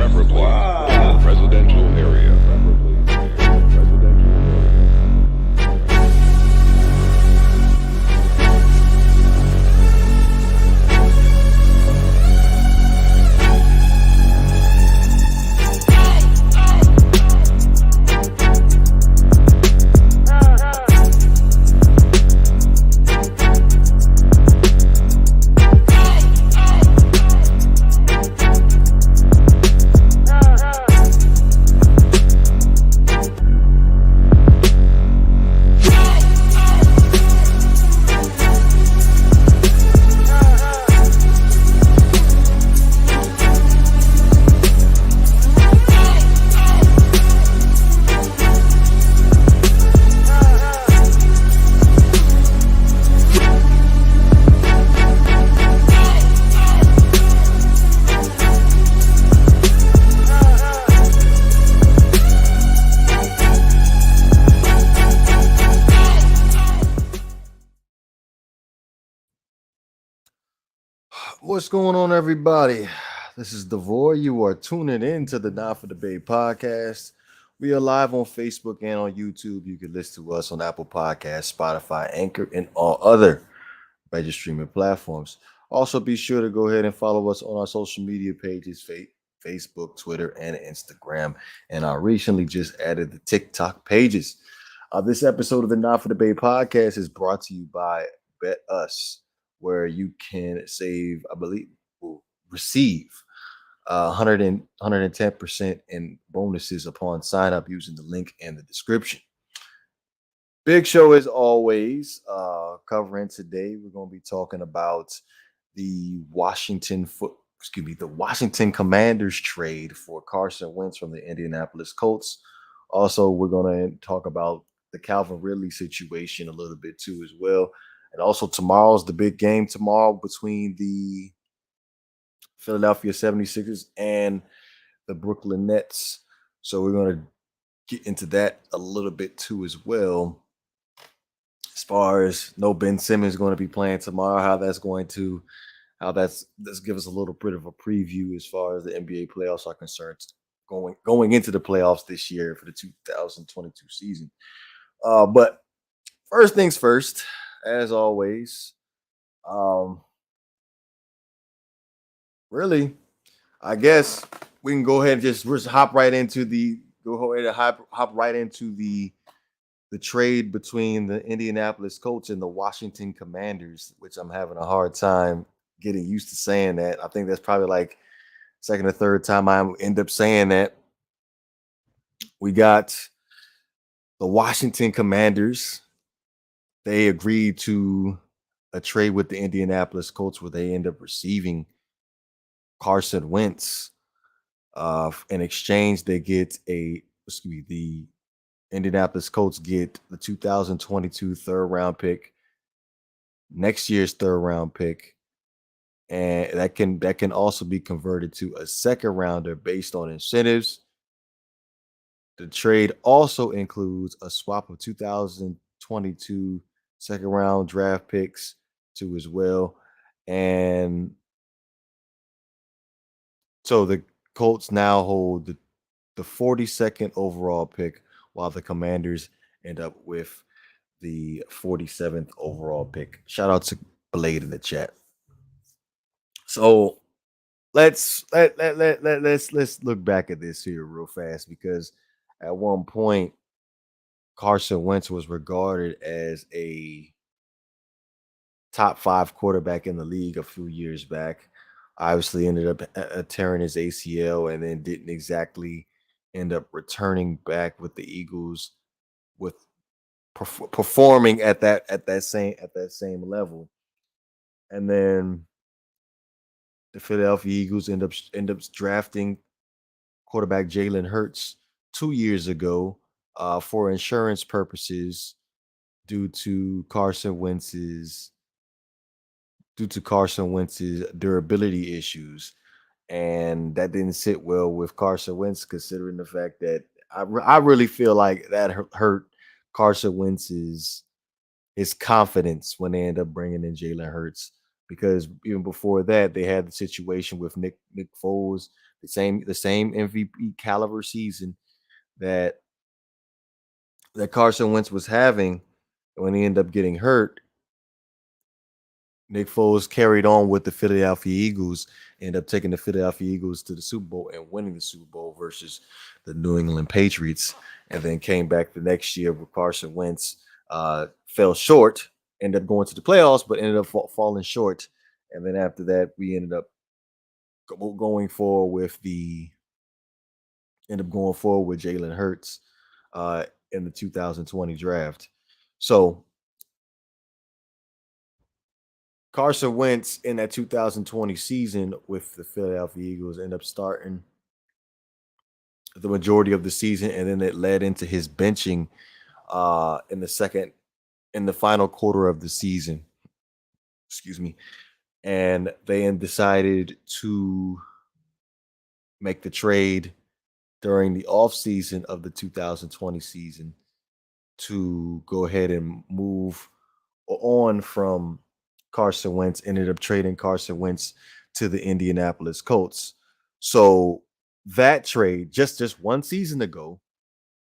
preferably in a residential area. What's going on, everybody? This is Devore. You are tuning in to the Not for the Bay podcast. We are live on Facebook and on YouTube. You can listen to us on Apple Podcasts, Spotify, Anchor, and all other major streaming platforms. Also, be sure to go ahead and follow us on our social media pages, Facebook, Twitter, and Instagram. And I recently just added the TikTok pages. This episode of the Not for the Bay podcast is brought to you by Bet Us, where you can save, I believe, receive 110% in bonuses upon sign up using the link in the description. Big show as always. Covering today, we're going to be talking about the Washington Commanders trade for Carson Wentz from the Indianapolis Colts. Also, we're going to talk about the Calvin Ridley situation a little bit too as well. And also tomorrow's the big game tomorrow between the Philadelphia 76ers and the Brooklyn Nets. So we're going to get into that a little bit too as well. As far as no Ben Simmons going to be playing tomorrow, let's give us a little bit of a preview as far as the NBA playoffs are concerned going into the playoffs this year for the 2022 season. But first things first, as always, really, I guess we can go ahead and just hop right into the trade between the Indianapolis Colts and the Washington Commanders, which I'm having a hard time getting used to saying that. I think that's probably like second or third time I end up saying that. We got the Washington Commanders. They agreed to a trade with the Indianapolis Colts where they end up receiving Carson Wentz. In exchange, they get the Indianapolis Colts get the 2022 third round pick, next year's third round pick, and that can also be converted to a second rounder based on incentives. The trade also includes a swap of 2022 second round draft picks too as well. And so the Colts now hold the 42nd overall pick, while the Commanders end up with the 47th overall pick. Shout out to Blade in the chat. So let's look back at this here real fast, because at one point Carson Wentz was regarded as a top 5 quarterback in the league a few years back. Obviously ended up tearing his ACL and then didn't exactly end up returning back with the Eagles with performing at that same level. And then the Philadelphia Eagles end up drafting quarterback Jalen Hurts 2 years ago for insurance purposes due to Carson Wentz's durability issues. And that didn't sit well with Carson Wentz, considering the fact that I really feel like that hurt Carson Wentz's his confidence when they end up bringing in Jalen Hurts, because even before that they had the situation with Nick Foles the same MVP caliber season that Carson Wentz was having when he ended up getting hurt. Nick Foles carried on with the Philadelphia Eagles, ended up taking the Philadelphia Eagles to the Super Bowl and winning the Super Bowl versus the New England Patriots, and then came back the next year with Carson Wentz. Fell short, ended up going to the playoffs, but ended up falling short. And then after that, we going forward with the ended up going forward with Jalen Hurts in the 2020 draft. So Carson Wentz in that 2020 season with the Philadelphia Eagles ended up starting the majority of the season, and then it led into his benching in the final quarter of the season. Excuse me. And they decided to make the trade during the offseason of the 2020 season to go ahead and move on from Carson Wentz, ended up trading Carson Wentz to the Indianapolis Colts. So that trade, just one season ago,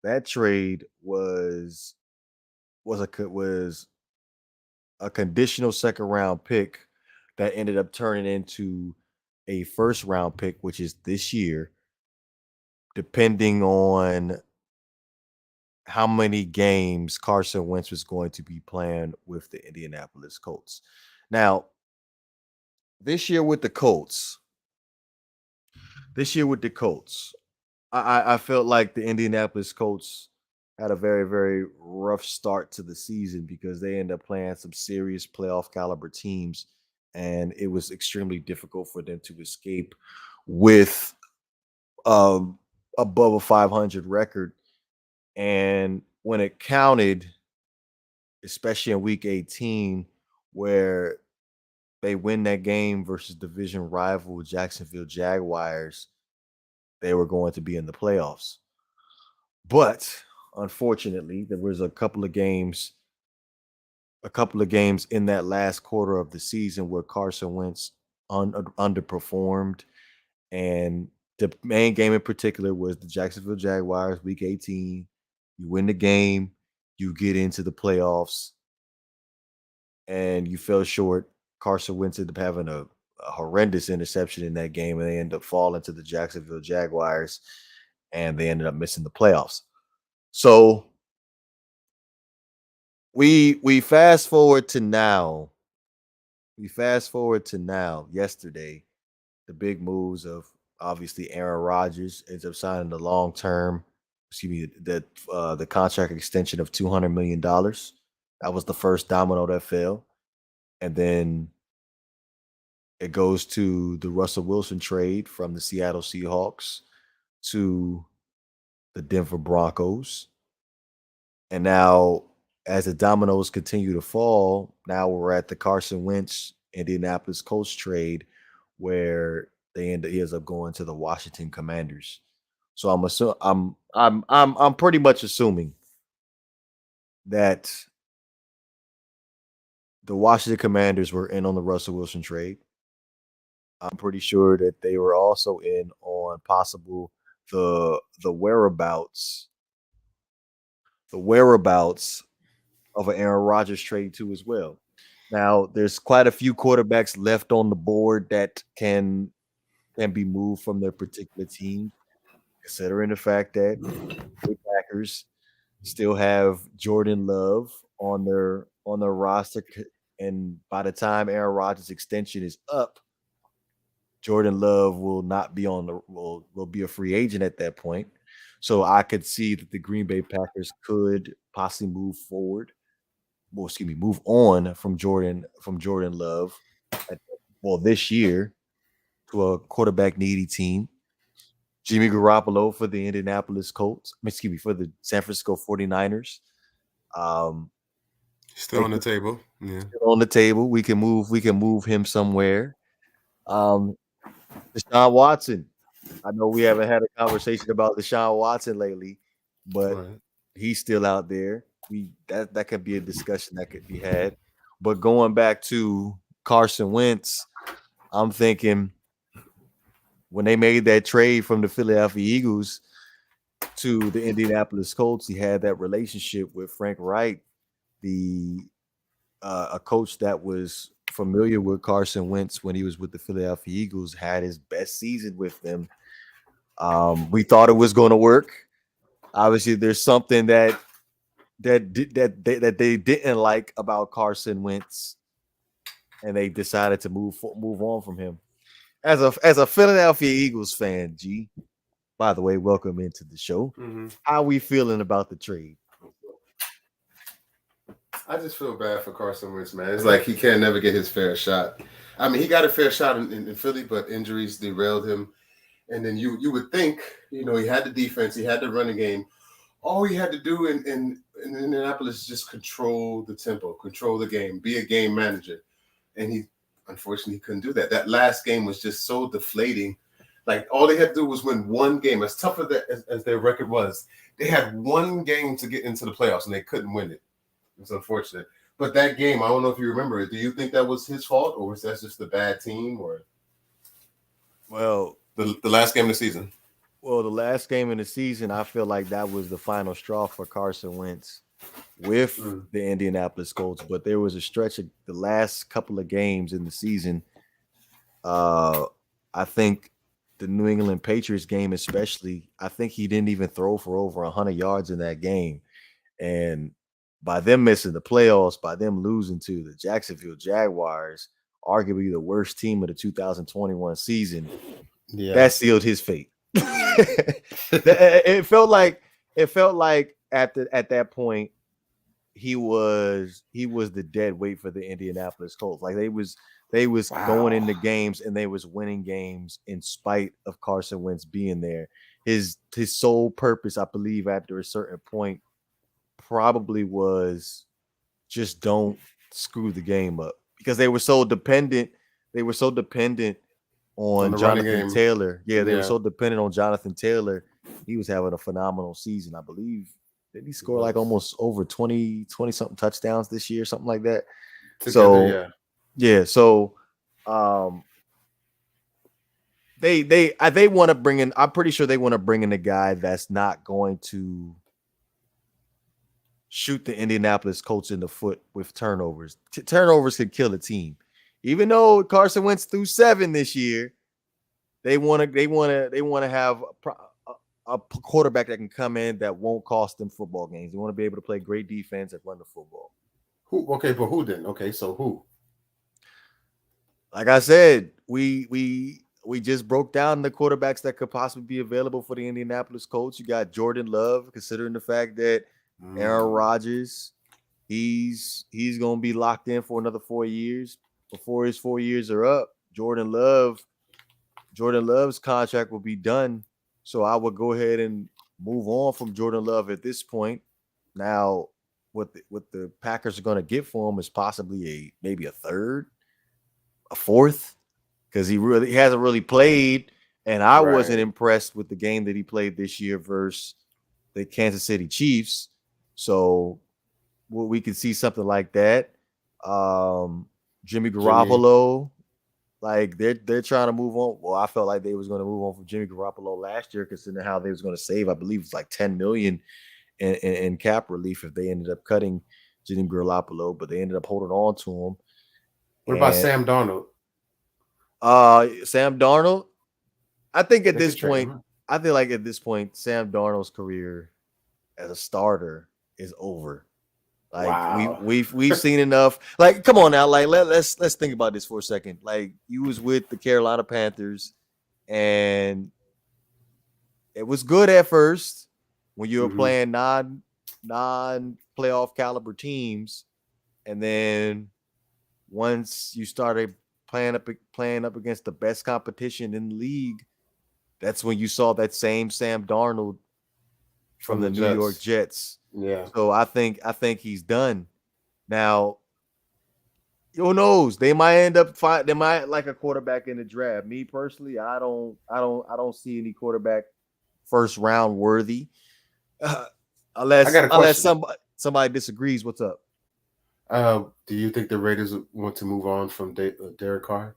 that trade was a conditional second round pick that ended up turning into a first round pick, which is this year, depending on how many games Carson Wentz was going to be playing with the Indianapolis Colts. Now, this year with the Colts, this year with the Colts, I felt like the Indianapolis Colts had a very, very rough start to the season because they ended up playing some serious playoff caliber teams, and it was extremely difficult for them to escape with above a 500 record. And when it counted, especially in week 18, where they win that game versus division rival Jacksonville Jaguars, they were going to be in the playoffs. But unfortunately, there was a couple of games in that last quarter of the season where Carson Wentz underperformed. And the main game in particular was the Jacksonville Jaguars, week 18. You win the game, you get into the playoffs, and you fell short. Carson Wentz ended up having a horrendous interception in that game, and they ended up falling to the Jacksonville Jaguars, and they ended up missing the playoffs. So we fast forward to now. We fast forward to now. Yesterday, the big moves of obviously Aaron Rodgers ends up signing the long term, excuse me, the contract extension of $200 million. That was the first domino that fell, and then it goes to the Russell Wilson trade from the Seattle Seahawks to the Denver Broncos. And now, as the dominoes continue to fall, now we're at the Carson Wentz Indianapolis Colts trade, where he ends up going to the Washington Commanders. So I'm pretty much assuming that the Washington Commanders were in on the Russell Wilson trade. I'm pretty sure that they were also in on possible the whereabouts of an Aaron Rodgers trade too as well. Now, there's quite a few quarterbacks left on the board that can be moved from their particular team, considering the fact that the Packers still have Jordan Love on their roster, and by the time Aaron Rodgers' extension is up, Jordan Love will not be on the will be a free agent at that point. So I could see that the Green Bay Packers could possibly move forward. Well, excuse me, move on from Jordan Love at, this year to a quarterback needy team. Jimmy Garoppolo for the Indianapolis Colts. Excuse me, for the San Francisco 49ers. Still on the table. Yeah. On the table. We can move him somewhere. Deshaun Watson. I know we haven't had a conversation about Deshaun Watson lately, but he's still out there. That could be a discussion that could be had. But going back to Carson Wentz, I'm thinking when they made that trade from the Philadelphia Eagles to the Indianapolis Colts, he had that relationship with Frank Wright, the a coach that was familiar with Carson Wentz when he was with the Philadelphia Eagles, had his best season with them. We thought it was going to work. Obviously, there's something that they didn't like about Carson Wentz, and they decided to move on from him. As a Philadelphia Eagles fan, G. By the way, welcome into the show. Mm-hmm. How we feeling about the trade? I just feel bad for Carson Wentz, man. It's like he can't never get his fair shot. I mean, he got a fair shot in Philly, but injuries derailed him. And then you would think, he had the defense, he had the running game. All he had to do in Indianapolis is just control the tempo, control the game, be a game manager. And he, unfortunately, couldn't do that. That last game was just so deflating. Like, all they had to do was win one game. As tough as their record was, they had one game to get into the playoffs, and they couldn't win it. It's unfortunate. But that game, I don't know if you remember it. Do you think that was his fault, or was that just a bad team? Or Well, the last game of the season? Well, the last game in the season, I feel like that was the final straw for Carson Wentz with the Indianapolis Colts. But there was a stretch of the last couple of games in the season. I think the New England Patriots game, especially, I think he didn't even throw for over 100 yards in that game. And by them missing the playoffs, by them losing to the Jacksonville Jaguars, arguably the worst team of the 2021 season, that sealed his fate. It felt like at that point he was the dead weight for the Indianapolis Colts. Like they was going into games and they was winning games in spite of Carson Wentz being there. His sole purpose, I believe, after a certain point, probably was just don't screw the game up, because they were so dependent. They were so dependent on Jonathan Taylor. Yeah, they were so dependent on Jonathan Taylor. He was having a phenomenal season. I believe, did he score like almost over 20 something touchdowns this year, something like that? Together, so they want to bring in, I'm pretty sure they want to bring in a guy that's not going to shoot the Indianapolis Colts in the foot with turnovers. Turnovers could kill a team. Even though Carson Wentz threw 7 this year, they want to have a quarterback that can come in that won't cost them football games. They want to be able to play great defense and run the football. Who? Okay, but who then? Okay, so who? Like I said, we just broke down the quarterbacks that could possibly be available for the Indianapolis Colts. You got Jordan Love, considering the fact that Aaron Rodgers, he's going to be locked in for another 4 years. Before his 4 years are up, Jordan Love's contract will be done. So I would go ahead and move on from Jordan Love at this point. Now, what the Packers are going to get for him is possibly maybe a third, a fourth, because he hasn't really played, and I wasn't impressed with the game that he played this year versus the Kansas City Chiefs. So we could see something like that. Jimmy Garoppolo, like they're trying to move on. Well, I felt like they was going to move on from Jimmy Garoppolo last year, considering how they was going to save, I believe it's like $10 million in cap relief if they ended up cutting Jimmy Garoppolo, but they ended up holding on to him. What about Sam Darnold? Sam Darnold, I think at this point, Sam Darnold's career as a starter is over. Like we've seen enough. Like, come on now. Like let's think about this for a second. Like, you was with the Carolina Panthers, and it was good at first when you were playing non playoff caliber teams, and then once you started playing up against the best competition in the league, that's when you saw that same Sam Darnold from the New York Jets. Yeah. So I think he's done. Now, who knows? They might like a quarterback in the draft. Me personally, I don't see any quarterback first round worthy. Unless somebody disagrees. What's up? Do you think the Raiders want to move on from Derek Carr?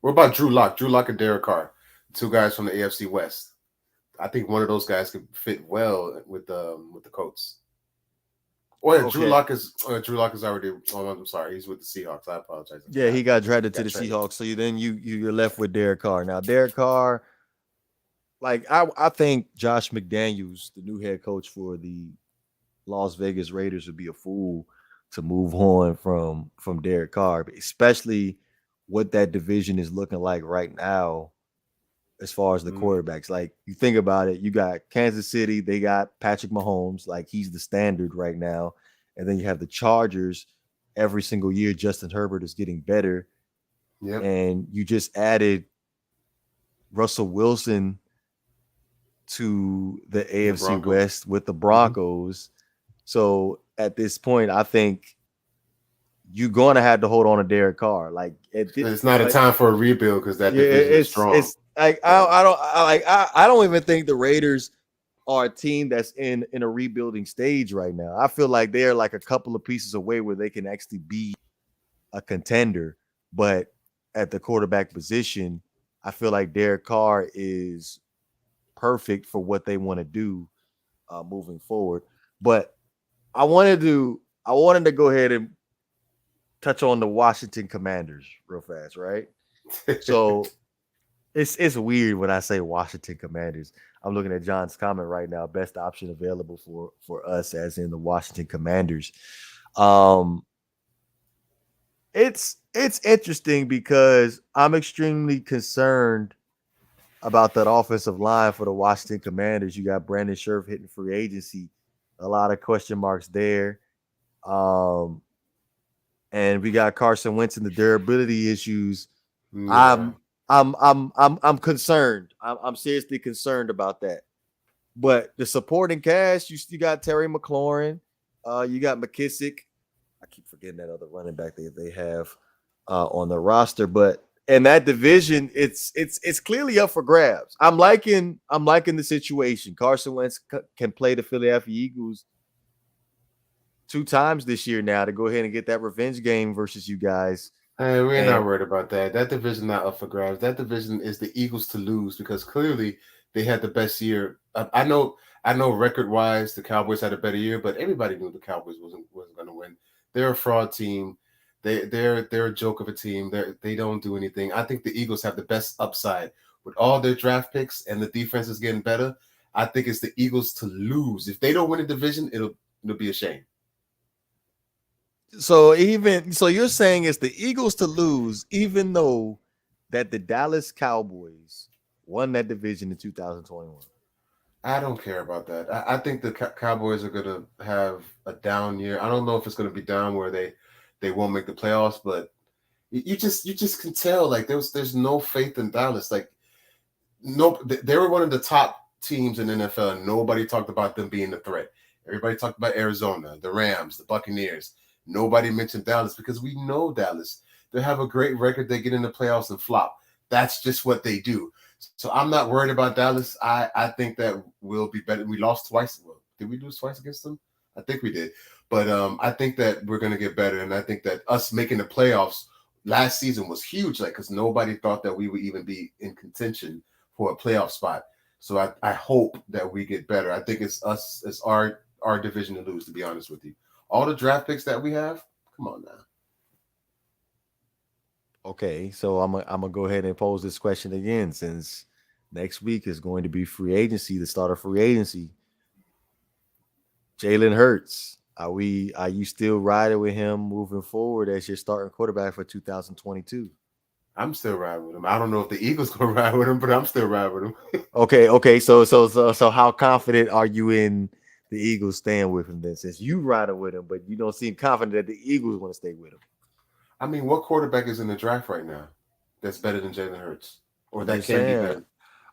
What about Drew Lock? Drew Lock and Derek Carr. 2 guys from the AFC West. I think one of those guys could fit well with the Colts. Or Drew Lock is already. Oh, I'm sorry, he's with the Seahawks. I apologize. Yeah, he got drafted to the Seahawks. So you're left with Derek Carr. Now, Derek Carr, like I think Josh McDaniels, the new head coach for the Las Vegas Raiders, would be a fool to move on from Derek Carr, especially what that division is looking like right now as far as the quarterbacks. Like, you think about it, you got Kansas City, they got Patrick Mahomes, like he's the standard right now. And then you have the Chargers. Every single year, Justin Herbert is getting better. Yep. And you just added Russell Wilson to the AFC West with the Broncos. So at this point, I think you're going to have to hold on to Derek Carr. Like, it's not a time for a rebuild because that division is strong. It's like I don't even think the Raiders are a team that's in a rebuilding stage right now. I feel like they're like a couple of pieces away where they can actually be a contender. But at the quarterback position, I feel like Derek Carr is perfect for what they want to do moving forward. But I wanted to go ahead and touch on the Washington Commanders real fast, right? So it's weird when I say Washington Commanders. I'm looking at John's comment right now. Best option available for us, as in the Washington Commanders. It's interesting because I'm extremely concerned about that offensive line for the Washington Commanders. You got Brandon Scherf hitting free agency. A lot of question marks there. And we got Carson Wentz and the durability issues. Yeah. I'm concerned. I'm seriously concerned about that. But the supporting cast, you got Terry McLaurin, you got McKissick. I keep forgetting that other running back they have on the roster. But in that division, it's clearly up for grabs. I'm liking the situation. Carson Wentz can play the Philadelphia Eagles 2 times this year now to go ahead and get that revenge game versus you guys. Hey, we're not worried about that. That division not up for grabs. That division is the Eagles to lose because clearly they had the best year. I know record-wise the Cowboys had a better year, but everybody knew the Cowboys wasn't going to win. They're a fraud team. They're a joke of a team. They don't do anything. I think the Eagles have the best upside with all their draft picks and the defense is getting better. I think it's the Eagles to lose. If they don't win a division, it'll be a shame. So you're saying it's the Eagles to lose, even though that the Dallas Cowboys won that division in 2021. I don't care about that. I think the Cowboys are going to have a down year. I don't know if it's going to be down where they won't make the playoffs, but you just can tell like there's no faith in Dallas. Like they were one of the top teams in the NFL, and nobody talked about them being a threat. Everybody talked about Arizona, the Rams, the Buccaneers. Nobody mentioned Dallas because we know Dallas. They have a great record. They get in the playoffs and flop. That's just what they do. So I'm not worried about Dallas. I think that we'll be better. We lost twice. Well, did we lose twice against them? I think we did. But I think that we're going to get better. And I think that us making the playoffs last season was huge, like because nobody thought that we would even be in contention for a playoff spot. So I hope that we get better. I think it's us, it's our division to lose, to be honest with you. All the draft picks that we have, come on now. Okay, so I'm gonna go ahead and pose this question again, since next week is going to be free agency, the start of free agency. Jalen Hurts, are you still riding with him moving forward as your starting quarterback for 2022? I'm still riding with him. I don't know if the Eagles gonna ride with him, but I'm still riding with him. Okay. So how confident are you in the Eagles staying with him then, since you riding with him, but you don't seem confident that the Eagles want to stay with him? I mean, what quarterback is in the draft right now that's better than Jalen Hurts? Or that can be better?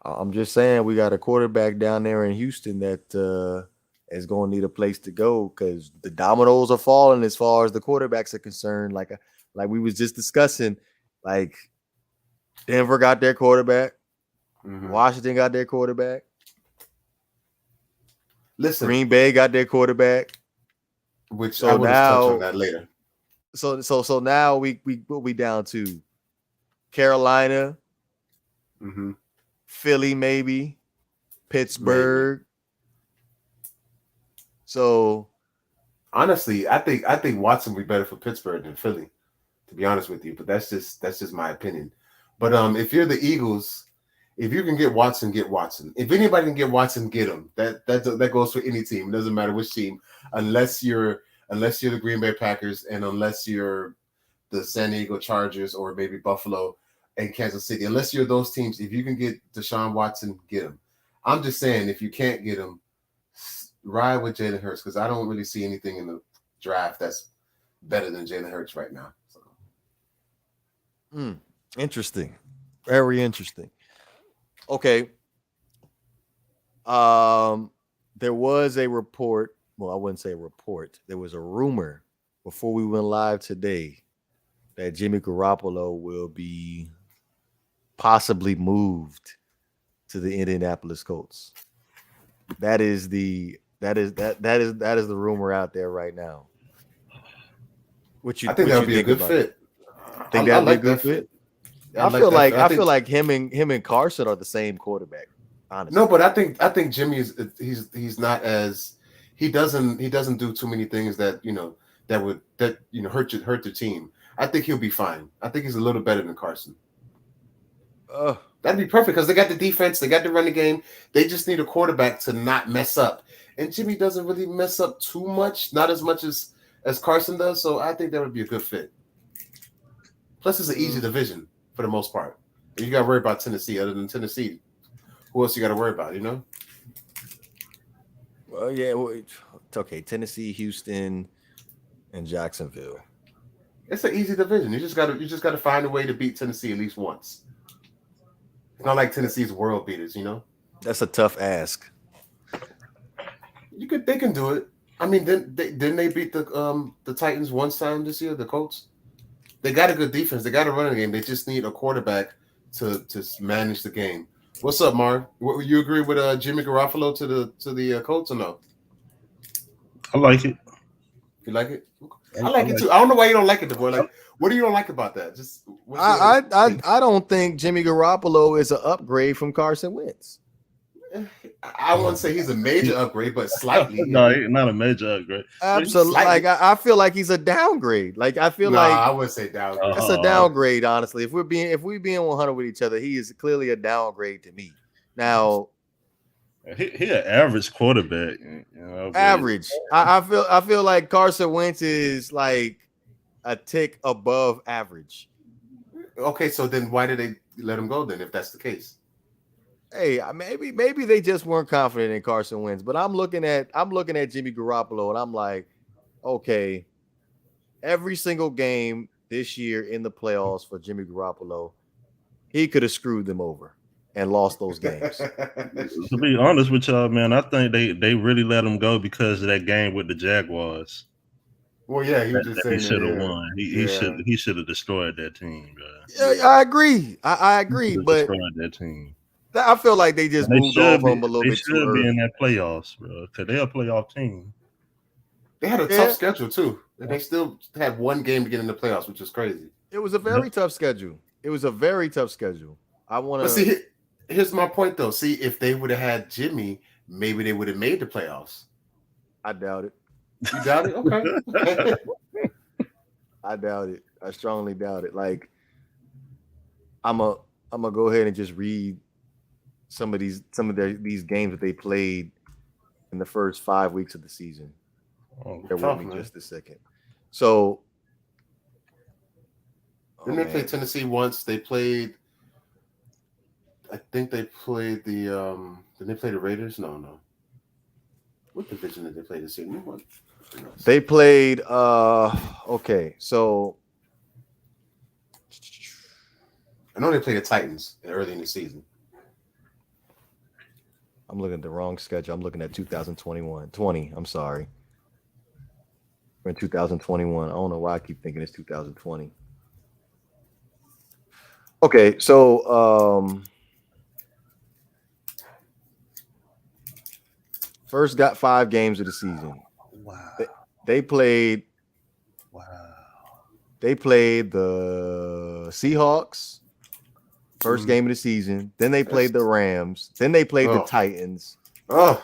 I'm just saying we got a quarterback down there in Houston that is going to need a place to go because the dominoes are falling as far as the quarterbacks are concerned. Like we was just discussing, like Denver got their quarterback. Mm-hmm. Washington got their quarterback. Listen, Green Bay got their quarterback. Which so I will touch on that later. So now we down to Carolina, Philly, maybe Pittsburgh. So honestly, I think Watson would be better for Pittsburgh than Philly, to be honest with you. But that's just my opinion. But if you're the Eagles, if you can get Watson, get Watson. If anybody can get Watson, get him. That goes for any team. It doesn't matter which team, unless you're the Green Bay Packers and unless you're the San Diego Chargers or maybe Buffalo and Kansas City. Unless you're those teams, if you can get Deshaun Watson, get him. I'm just saying, if you can't get him, ride with Jalen Hurts, because I don't really see anything in the draft that's better than Jalen Hurts right now. So. Interesting. Very interesting. Okay. There was a report. Well, I wouldn't say a report. There was a rumor before we went live today that Jimmy Garoppolo will be possibly moved to the Indianapolis Colts. That is the rumor out there right now. I think that would be a good fit. Think that'd be a good fit? I feel like him and Carson are the same quarterback. Honestly. No, but I think Jimmy he's not as he doesn't do too many things that would hurt the team. I think he'll be fine. I think he's a little better than Carson. That'd be perfect because they got the defense, they got the running game. They just need a quarterback to not mess up. And Jimmy doesn't really mess up too much, not as much as Carson does. So I think that would be a good fit. Plus, it's an easy division for the most part. You got to worry about Tennessee. Other than Tennessee, who else you got to worry about? Well, yeah, it's okay. Tennessee, Houston, and Jacksonville. It's an easy division. You just got to find a way to beat Tennessee at least once. It's not like Tennessee's world beaters, That's a tough ask. They can do it. I mean, didn't they beat the Titans one time this year? The Colts. They got a good defense. They got a running game. They just need a quarterback to manage the game. What's up, Marv? You agree with Jimmy Garoppolo to the Colts or no? I like it. You like it? I like it too. I don't know why you don't like it, boy. Like, what do you don't like about that? Just I don't think Jimmy Garoppolo is an upgrade from Carson Wentz. I wouldn't say he's a major upgrade, but slightly. No, not a major upgrade. Absolutely. Like I feel like he's a downgrade. Like I feel like I would say downgrade. That's a downgrade, honestly. If we're being 100 with each other, he is clearly a downgrade to me. Now he an average quarterback. Average. I feel like Carson Wentz is like a tick above average. Okay, so then why did they let him go then if that's the case? Hey, maybe they just weren't confident in Carson Wentz, but I'm looking at Jimmy Garoppolo and I'm like, okay, every single game this year in the playoffs for Jimmy Garoppolo, he could have screwed them over and lost those games. To be honest with y'all, man, I think they really let him go because of that game with the Jaguars. Well, yeah, he was just saying he should have won. He should have destroyed that team, bro. Yeah, I agree. I agree, but destroyed that team. I feel like they just moved off him a little bit too early. They should be in that playoffs, bro, because they're a playoff team. They had a tough schedule too. And they still had one game to get in the playoffs, which is crazy. It was a very tough schedule. I want to see. Here's my point, though. See, if they would have had Jimmy, maybe they would have made the playoffs. I doubt it. You doubt it? Okay. I doubt it. I strongly doubt it. Like, I'm gonna go ahead and just read some of these games that they played in the first 5 weeks of the season. Bear with me just a second. So, didn't they play Tennessee once? They played. I think they played the. Did they play the Raiders? No. What division did they play this year? They played. Okay, so I know they played the Titans early in the season. I'm looking at the wrong schedule. I'm looking at 2020. I'm sorry. We're in 2021. I don't know why I keep thinking it's 2020. Okay, so first got 5 games of the season. Wow. They played. Wow. They played the Seahawks, first game of the season. Then they played the Rams. Then they played the Titans. Oh,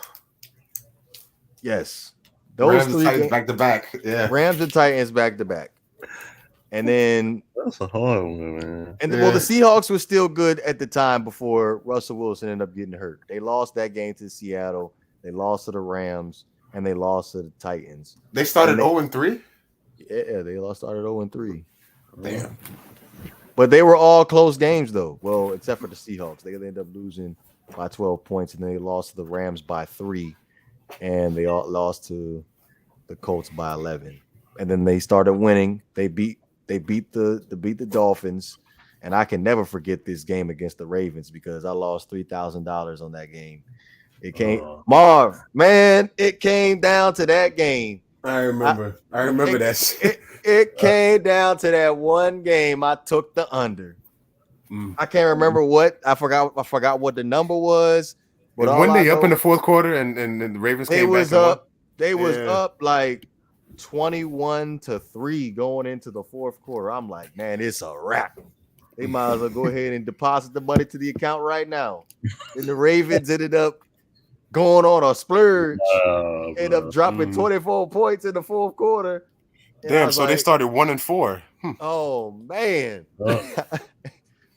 yes. Those Rams 3 and Titans back to back. Yeah. Rams and Titans back to back. And then that's a hard one, man. And well, the Seahawks were still good at the time before Russell Wilson ended up getting hurt. They lost that game to Seattle. They lost to the Rams, and they lost to the Titans. They started 0-3? Yeah, they started 0-3. Damn. But they were all close games, though. Well, except for the Seahawks. They ended up losing by 12 points, and then they lost to the Rams by 3, and they all lost to the Colts by 11. And then they started winning. They beat the Dolphins, and I can never forget this game against the Ravens because I lost $3,000 on that game. It came Marv, man, it came down to that game. I remember that shit. It came down to that one game. I took the under. I can't remember what I forgot what the number was. But when they up in the fourth quarter and the Ravens came back up. They was up like 21-3 going into the fourth quarter. I'm like, man, it's a wrap. They might as well go ahead and deposit the money to the account right now. And the Ravens ended up going on a splurge. Ended up dropping 24 points in the fourth quarter. And damn, so they started 1-4. Oh man.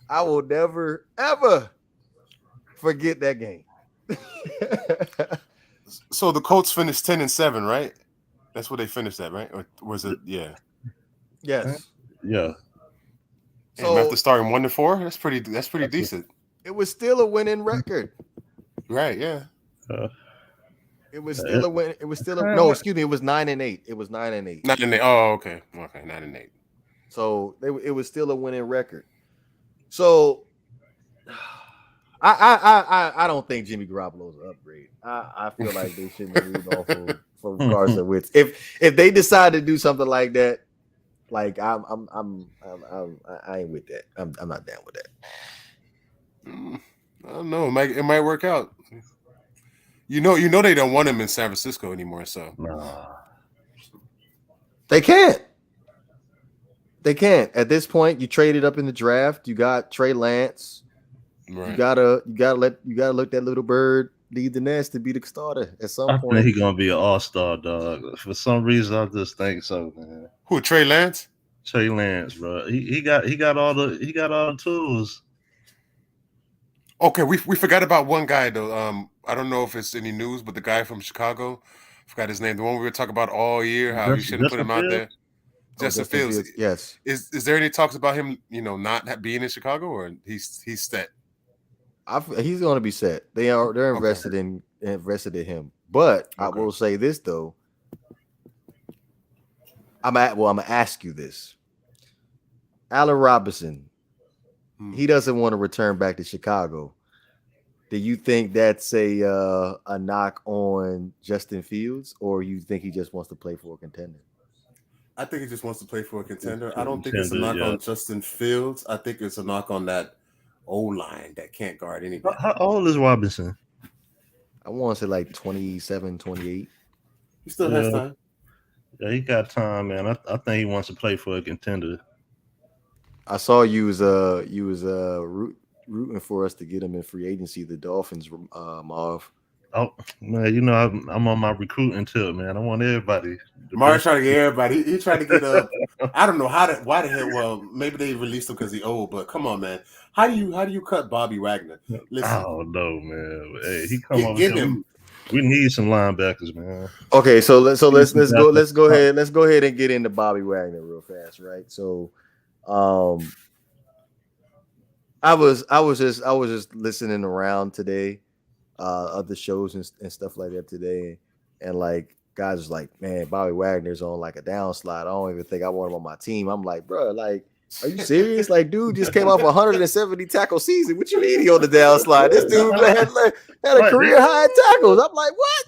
I will never ever forget that game. So the Colts finished 10-7, right? That's what they finished at, right? Or was it? Yeah. Yes. Yeah. So after starting 1-4, that's pretty decent. It was still a winning record. Right. Yeah. It was still a win. It was still a no. Excuse me. It was 9-8. It was 9-8. 9-8. Oh, okay. 9-8. So it was still a winning record. So I don't think Jimmy Garoppolo's an upgrade. I feel like they shouldn't have moved off from Carson Wentz. If they decide to do something like that, like I ain't with that. I'm not down with that. I don't know. It might work out. You know they don't want him in San Francisco anymore. So they can't. They can't. At this point, you traded up in the draft. You got Trey Lance. Right. You gotta let that little bird lead the nest to be the starter at some point. I think he's gonna be an all-star, dog. For some reason, I just think so, man. Who, Trey Lance? Trey Lance, bro. He got all the tools. Okay, we forgot about one guy though. I don't know if it's any news, but the guy from Chicago, forgot his name. The one we were talking about all year, how you shouldn't put him out there. Justin Fields. Yes. Is there any talks about him, not being in Chicago, or he's set? He's going to be set. They're invested in him. But I will say this though. I'm gonna ask you this. Allen Robinson, he doesn't want to return back to Chicago. Do you think that's a knock on Justin Fields, or you think he just wants to play for a contender? I think he just wants to play for a contender. I don't think it's a knock on Justin Fields. I think it's a knock on that O-line that can't guard anybody. How old is Robinson? I want to say like 27, 28. He still has time. Yeah, he got time, man. I think he wants to play for a contender. I saw you was rooting for us to get him in free agency. The Dolphins, Marv. Oh man, I'm on my recruiting tip, man. I want everybody. Marv's trying to get everybody. He tried to get I don't know why the hell. Well, maybe they released him because he's old. But come on, man. How do you cut Bobby Wagner? Listen, I don't know, man. Hey, he come over here. We need some linebackers, man. Okay, so let's go ahead and get into Bobby Wagner real fast, right? So, I was just listening around today, other shows and stuff like that today, and like guys was like, man, Bobby Wagner's on like a downslide. I don't even think I want him on my team. I'm like, bro, like, are you serious? Like, dude just came off a 170 tackle season. What you mean he on the downslide? This dude had a career high in tackles. I'm like, what?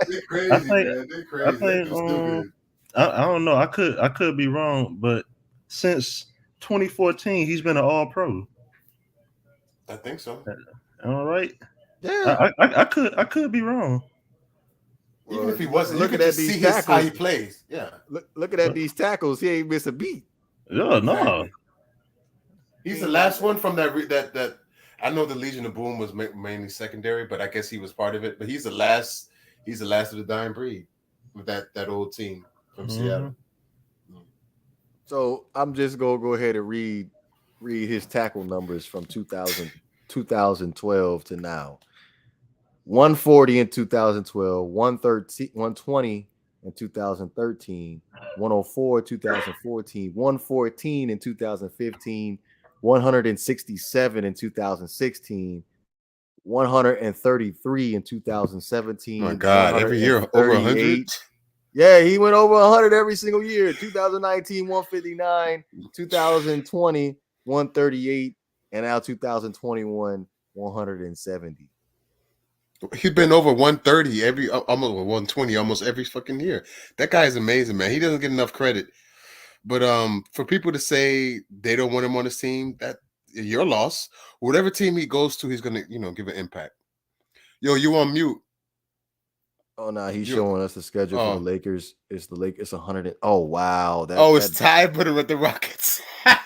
They're crazy, man. They're crazy. I don't know. I could be wrong, but since 2014, he's been an All-Pro. I think so. All right. Yeah. I could be wrong. Even if he wasn't, looking at these tackles, how he plays. Yeah. Looking at these tackles, he ain't miss a beat. Yeah, no. He's the last one from that. I know the Legion of Boom was mainly secondary, but I guess he was part of it. But he's the last. He's the last of the dying breed with that old team from Seattle. So I'm just gonna go ahead and read his tackle numbers from 2012 to now. 140 in 2012, 120 in 2013, 104 in 2014, 114 in 2015, 167 in 2016, 133 in 2017. My God, every year over 100. Yeah, he went over 100 every single year. 2019, 159, 2020, 138, and now 2021, 170. He's been over 130 almost 120 almost every fucking year. That guy is amazing, man. He doesn't get enough credit. But for people to say they don't want him on his team, that your loss. Whatever team he goes to, he's gonna, give an impact. Yo, you on mute? Oh no, he's showing us the schedule for the Lakers. It's the Lakers. It's 100. Oh wow, it's tied with the Rockets.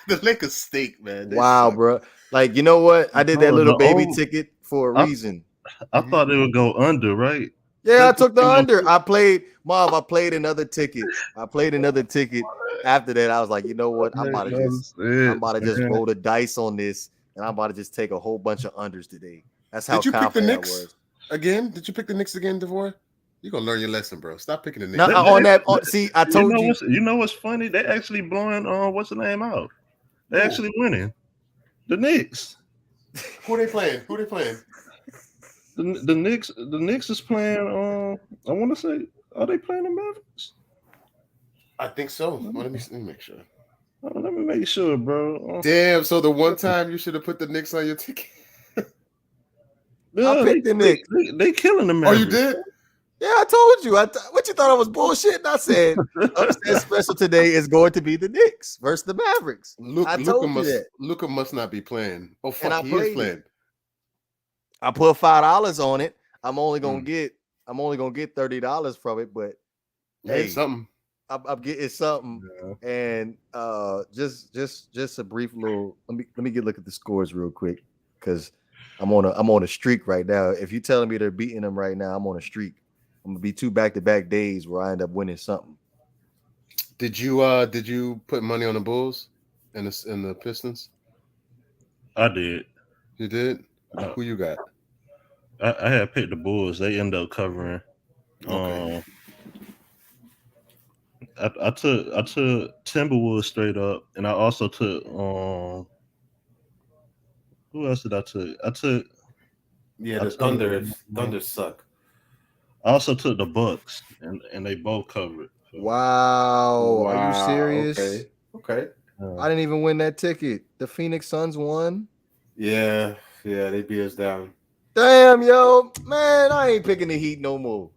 The Lakers stink, man. Wow, bro. Like, you know what? I did that little baby ticket for a reason. I thought they would go under, right? Yeah, I took the under. I played another ticket. After that, I was like, you know what? I'm about to just roll the dice on this, and I'm about to just take a whole bunch of unders today. That's how confident I was. Did you pick the Knicks again? Did you pick the Knicks again, DeVore? You're gonna learn your lesson, bro. Stop picking the Knicks. See, I told you. You know what's funny? They actually blowing what's the name out? They actually winning. The Knicks. Who they playing? The Knicks is playing. I want to say, are they playing the Mavericks? I think so. Let me make sure. Let me make sure, bro. Damn. So the one time you should have put the Knicks on your ticket. I picked the Knicks. They killing the Mavericks. Oh, you did? Yeah, I told you. What you thought I was bullshitting? I said upset special today is going to be the Knicks versus the Mavericks. I told you that. Luka must not be playing. Oh fuck, he is playing. I put $5 on it. I'm only gonna get $30 from it, but hey, something. I'm getting something. Yeah. And just a brief little. Let me look at the scores real quick because I'm on a streak right now. If you're telling me they're beating them right now, I'm on a streak. I'm gonna be 2 back-to-back days where I end up winning something. Did you put money on the Bulls and the Pistons? I did. You did? Who you got? I had picked the Bulls. They end up covering. Okay. I took Timberwolves straight up, and I also took who else did I take? The Thunder. Thunder suck. I also took the Bucks, and they both covered. So. Wow. Are you serious? Okay. I didn't even win that ticket. The Phoenix Suns won. Yeah, they beat us down. Damn, yo, man, I ain't picking the Heat no more.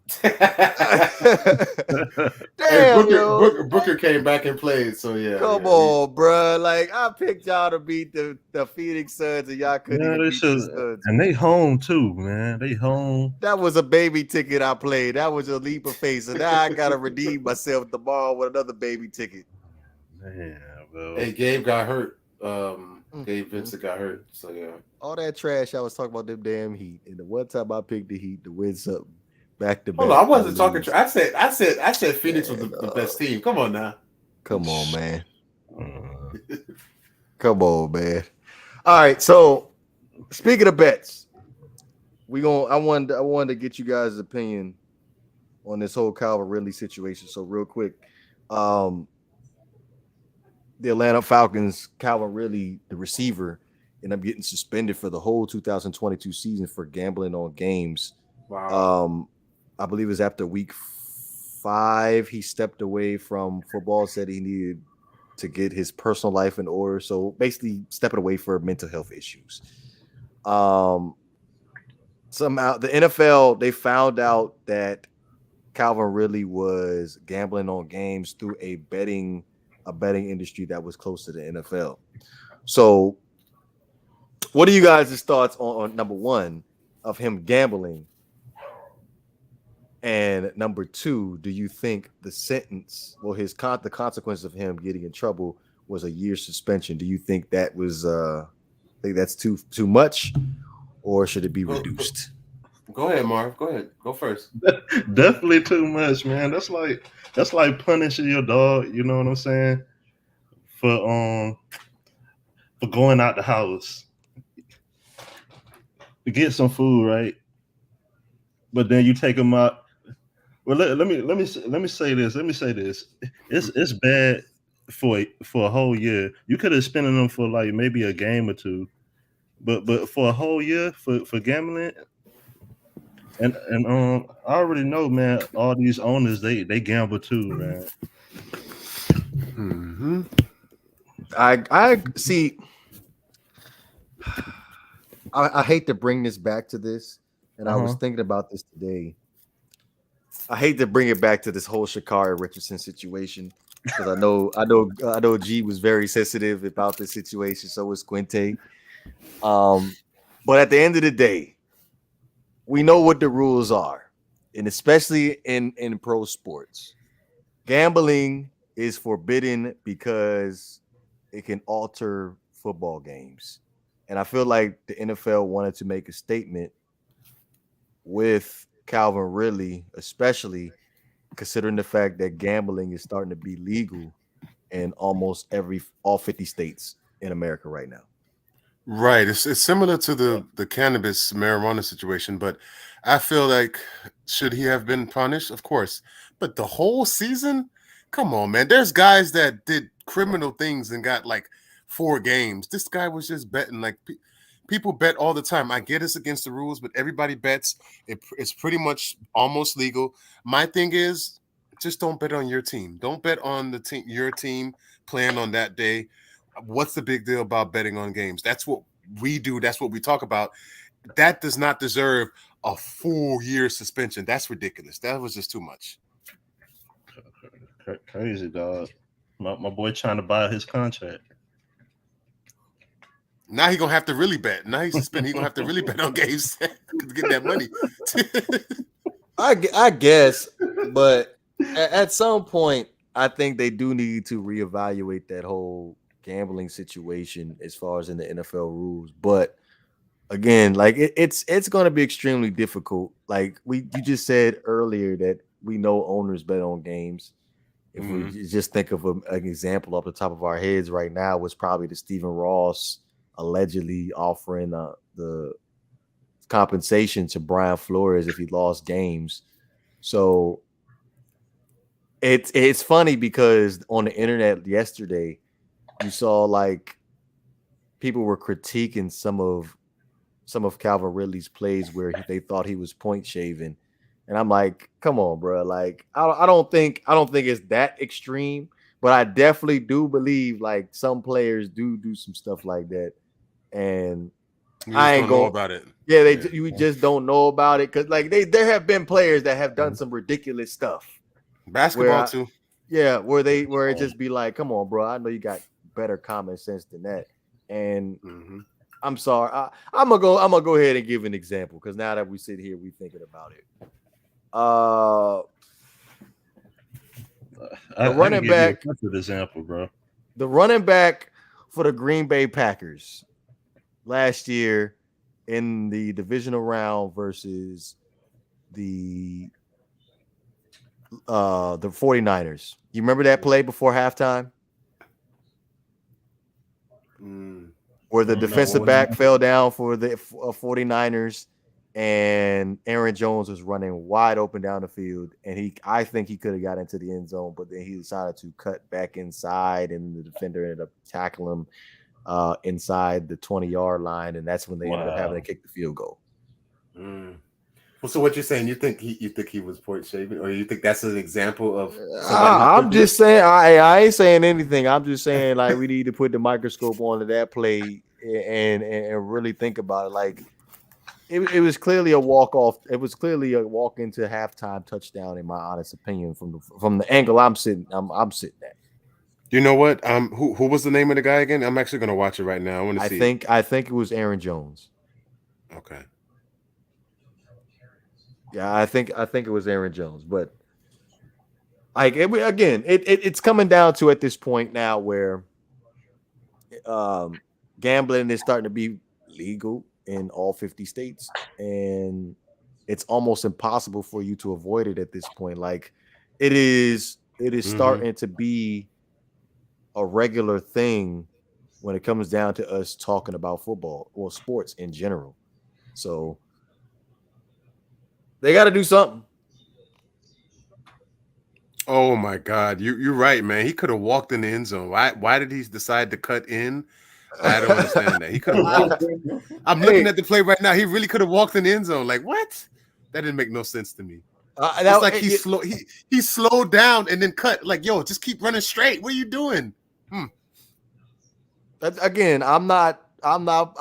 Damn, Booker came back and played, so yeah. Come on, bro. Like, I picked y'all to beat the Phoenix Suns, and y'all couldn't even beat the Suns. And they home, too, man. They home. That was a baby ticket I played. That was a leap of faith. So now I got to redeem myself tomorrow with another baby ticket. Man, bro. Hey, Gabe got hurt. Gabe Vincent got hurt, so yeah. All that trash I was talking about them damn Heat, and the one time I picked the Heat to win something back to back. Hold on, I wasn't talking trash. I said Phoenix was the best team. Come on now. Come on, man. Come on, man. All right, so speaking of bets, I wanted to get you guys' opinion on this whole Calvin Ridley situation. So real quick, the Atlanta Falcons, Calvin Ridley, the receiver, ended up getting suspended for the whole 2022 season for gambling on games. Wow. I believe it was after week 5, he stepped away from football, said he needed to get his personal life in order. So basically stepping away for mental health issues. Somehow the NFL, they found out that Calvin Ridley was gambling on games through a betting industry that was close to the NFL. So what are you guys' thoughts on number one of him gambling? And number two, do you think the sentence, well, the consequence of him getting in trouble was a year suspension. Do you think that was think that's too much, or should it be reduced? Go ahead, Marv. Go ahead. Go first. Definitely too much, man. That's like punishing your dog. You know what I'm saying? For going out the house to get some food, right? But then you take them out. Well, let me say this. Let me say this. It's bad for a whole year. You could have spent them for like maybe a game or two, but for a whole year for gambling. And I already know, man. All these owners, they gamble too, man. Mm-hmm. I see. I hate to bring this back to this, and I was thinking about this today. I hate to bring it back to this whole Shakari Richardson situation because I know G was very sensitive about this situation. So was Quinte. But at the end of the day, we know what the rules are, and especially in pro sports, gambling is forbidden because it can alter football games. And I feel like the NFL wanted to make a statement with Calvin Ridley, especially considering the fact that gambling is starting to be legal in almost all 50 states in America right now. Right. It's similar to the cannabis marijuana situation, but I feel like should he have been punished? Of course. But the whole season? Come on, man. There's guys that did criminal things and got like 4 games. This guy was just betting. Like people bet all the time. I get it's against the rules, but everybody bets. It's pretty much almost legal. My thing is just don't bet on your team. Don't bet on the team, your team playing on that day. What's the big deal about betting on games? That's what we do. That's what we talk about. That does not deserve a full year suspension. That's ridiculous. That was just too much. Crazy, dog. My boy trying to buy his contract. Now he's gonna have to really bet. Now he's suspended. He's gonna have to really bet on games to get that money. I guess, but at some point, I think they do need to reevaluate that whole gambling situation as far as in the NFL rules. But again, like it's going to be extremely difficult. Like you just said earlier that we know owners bet on games. If we just think of an example off the top of our heads right now, was probably the Stephen Ross allegedly offering the compensation to Brian Flores if he lost games. So it's funny because on the internet yesterday, you saw like people were critiquing some of Calvin Ridley's plays where they thought he was point shaving, and I'm like, come on, bro. Like I don't think it's that extreme, but I definitely do believe like some players do some stuff like that, and I ain't going about it. Yeah, you just don't know about it because like there have been players that have done some ridiculous stuff. Basketball too. Yeah, where it just be like, come on, bro. I know you got better common sense than that. And I'm sorry. I'm gonna go ahead and give an example because now that we sit here, we thinking about it. The running back. That's an example, bro. The running back for the Green Bay Packers last year in the divisional round versus the 49ers. You remember that play before halftime? Where the defensive back fell down for the 49ers and Aaron Jones was running wide open down the field, and I think he could have got into the end zone, but then he decided to cut back inside, and the defender ended up tackling him inside the 20-yard line, and that's when they ended up having to kick the field goal. Well, so what you're saying? You think he was point shaving, or you think that's an example of? I'm just saying. I ain't saying anything. I'm just saying like we need to put the microscope onto that play and really think about it. Like it was clearly a walk off. It was clearly a walk into halftime touchdown, in my honest opinion, from the angle I'm sitting at. You know what? Who was the name of the guy again? I'm actually going to watch it right now. I want to see. I think it was Aaron Jones. Okay. Yeah, I think it was Aaron Jones, but like it's coming down to at this point now where gambling is starting to be legal in all 50 states, and it's almost impossible for you to avoid it at this point. Like it is starting to be a regular thing when it comes down to us talking about football or sports in general. So they got to do something. Oh my God, you're right, man. He could have walked in the end zone. Why did he decide to cut in? I don't understand that. He could have walked. I'm looking at the play right now. He really could have walked in the end zone. Like what? That didn't make no sense to me. It's like he slowed down and then cut. Like, yo, just keep running straight. What are you doing? Again, I'm not. I know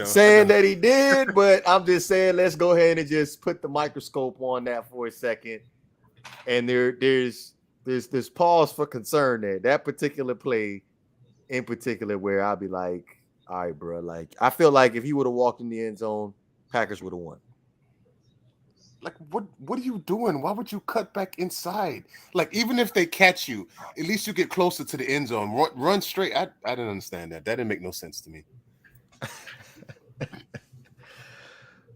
saying that he did, but I'm just saying let's go ahead and just put the microscope on that for a second. And there's pause for concern there. That particular play in particular, where I'll be like, all right, bro. Like I feel like if he would have walked in the end zone, Packers would have won. Like what are you doing? Why would you cut back inside? Like even if they catch you, at least you get closer to the end zone. Run straight. I didn't understand that. That didn't make no sense to me.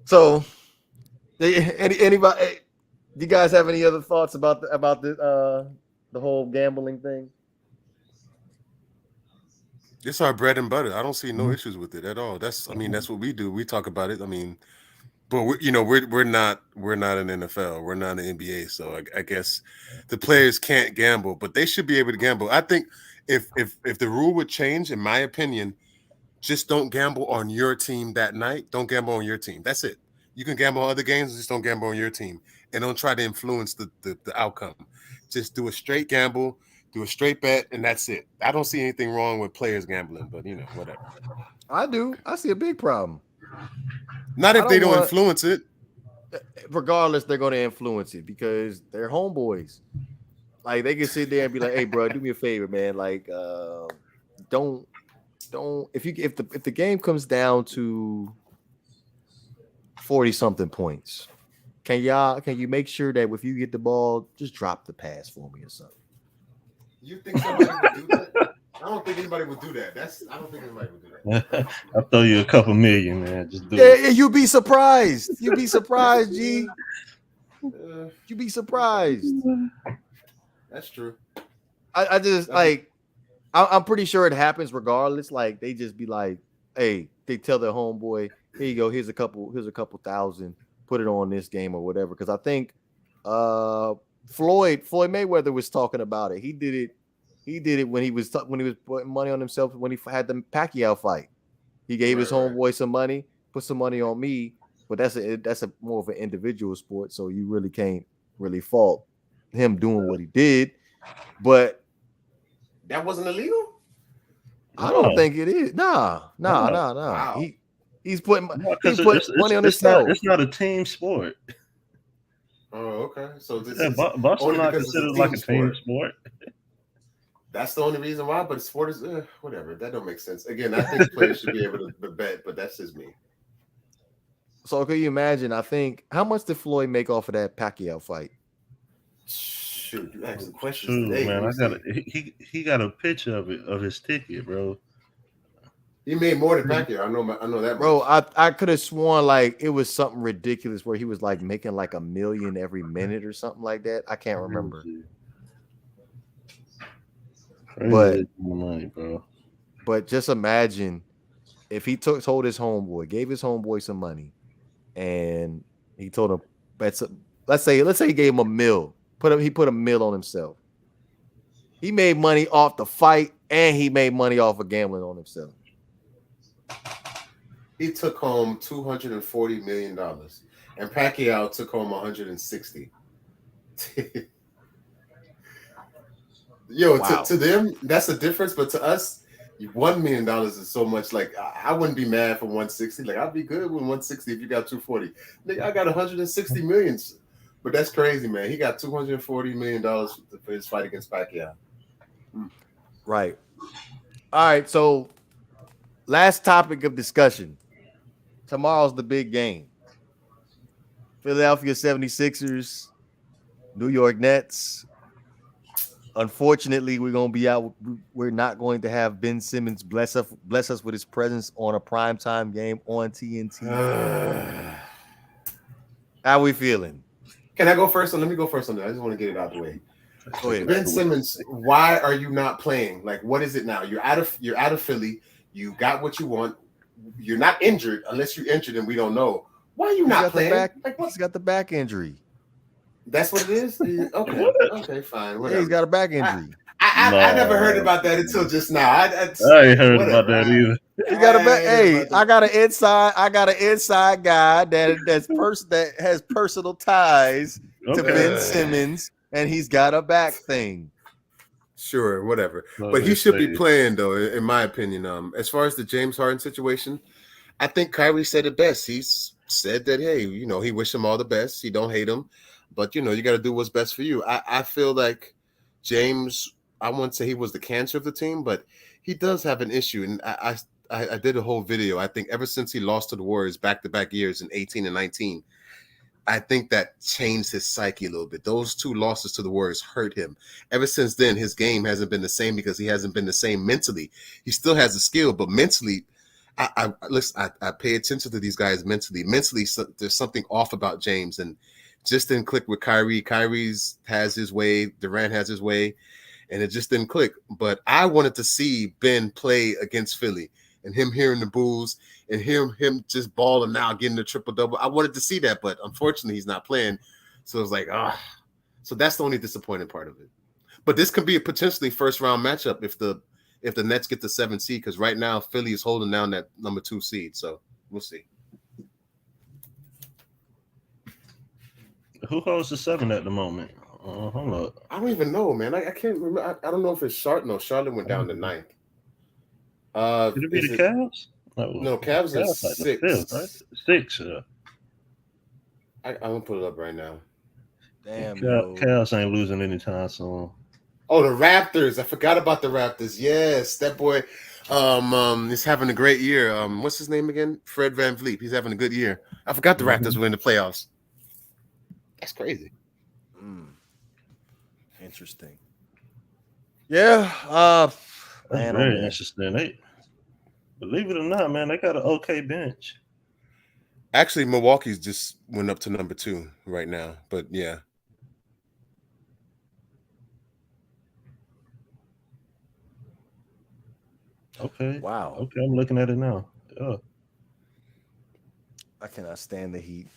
So, anybody? Do you guys have any other thoughts about the whole gambling thing? It's our bread and butter. I don't see no issues with it at all. That's what we do. We talk about it. I mean, but we're not an NFL. We're not an NBA. So I guess the players can't gamble, but they should be able to gamble. I think if the rule would change, in my opinion, just don't gamble on your team that night. Don't gamble on your team. That's it. You can gamble on other games, just don't gamble on your team. And don't try to influence the outcome. Just do a straight gamble, do a straight bet, and that's it. I don't see anything wrong with players gambling, but whatever. I do. I see a big problem. Not if they don't influence it. Regardless, they're going to influence it because they're homeboys. Like they can sit there and be like, "Hey, bro, do me a favor, man. Like, don't if the game comes down to 40-something points, can you make sure that if you get the ball, just drop the pass for me or something?" You think somebody would do that? I don't think anybody would do that. I don't think anybody would do that. I'll throw you a couple million, man. Just do it. Yeah, you'd be surprised. You'd be surprised, G. You'd be surprised. That's true. I just like I'm pretty sure it happens regardless. Like they just be like, hey, they tell their homeboy, here you go, here's a couple thousand, put it on this game or whatever. Because I think Floyd Mayweather was talking about it. He did it when he was putting money on himself when he had the Pacquiao fight. He gave his homeboy some money, put some money on me, but that's a more of an individual sport, so you really can't really fault him doing what he did. But that wasn't illegal? I don't think it is. Nah. Wow. He's putting money on himself. It's not a team sport. Oh, okay. So this boxing not considered like a team sport. That's the only reason why, but sport is whatever. That don't make sense. Again, I think players should be able to bet, but that's just me. So can you imagine? I think how much did Floyd make off of that Pacquiao fight? Shoot, you asked the question today. Man, he got a picture of his ticket, bro. He made more than Pacquiao. I know that. Bro, I could have sworn like it was something ridiculous where he was like making like $1 million every minute or something like that. I can't remember. But money, bro. But just imagine if he told his homeboy, gave his homeboy some money, and he told him, let's say he gave him $1 million. He put $1 million on himself. He made money off the fight, and he made money off of gambling on himself. He took home $240 million, and Pacquiao took home $160. Yo, wow. to them, that's a difference, but to us, $1 million is so much. Like I wouldn't be mad for 160. Like I'd be good with 160 if you got 240. Nigga, I got 160 million. But that's crazy, man. He got $240 million for his fight against Pacquiao. Right. All right. So, last topic of discussion. Tomorrow's the big game. Philadelphia 76ers, New York Nets. Unfortunately, we're gonna be out. We're not going to have Ben Simmons bless us with his presence on a primetime game on TNT. How we feeling? Can I go first? Let me go first on that. I just want to get it out of the way. Go ahead. Ben Simmons, why are you not playing? Like, what is it now? You're out of Philly. You got what you want. You're not injured unless you're injured, and we don't know. Why are you not playing? He's got the back injury. That's what it is. Okay, fine. Whatever. Yeah, he's got a back injury. I never heard about that until just now. I ain't heard about that either. He got a back. Hey, I got an inside guy that has personal ties to Ben Simmons, and he's got a back thing. Sure, whatever. But he should be playing, though, in my opinion. As far as the James Harden situation, I think Kyrie said it best. He's said that, hey, he wished him all the best. He don't hate him, but you got to do what's best for you. I feel like James, I wouldn't say he was the cancer of the team, but he does have an issue. And I did a whole video. I think ever since he lost to the Warriors back-to-back years in 18 and 19, I think that changed his psyche a little bit. Those two losses to the Warriors hurt him. Ever since then, his game hasn't been the same because he hasn't been the same mentally. He still has the skill, but mentally, I pay attention to these guys mentally. Mentally, there's something off about James, and just didn't click with Kyrie. Kyrie's has his way. Durant has his way, and it just didn't click. But I wanted to see Ben play against Philly and him hearing the boos and him just balling now, getting the triple-double. I wanted to see that, but unfortunately he's not playing. So it's like, so that's the only disappointing part of it. But this could be a potentially first-round matchup if the Nets get the 7th seed, because right now Philly is holding down that number 2 seed. So we'll see. Who holds the 7 at the moment? Hold up. I don't even know, man. I can't remember. I don't know if it's Charlotte. No, Charlotte went down to 9th. Could it be the Cavs? No, Cavs are 6. 5th, right? 6. I'm gonna put it up right now. Damn, Cavs ain't losing anytime soon. Oh, the Raptors! I forgot about the Raptors. Yes, that boy. He's having a great year. What's his name again? Fred VanVleet. He's having a good year. I forgot the Raptors were in the playoffs. That's crazy. Interesting. Yeah. That's very interesting. Believe it or not, man, they got an okay bench. Actually, Milwaukee's just went up to number 2 right now. But yeah. Okay. Wow. Okay, I'm looking at it now. Yeah. I cannot stand the Heat.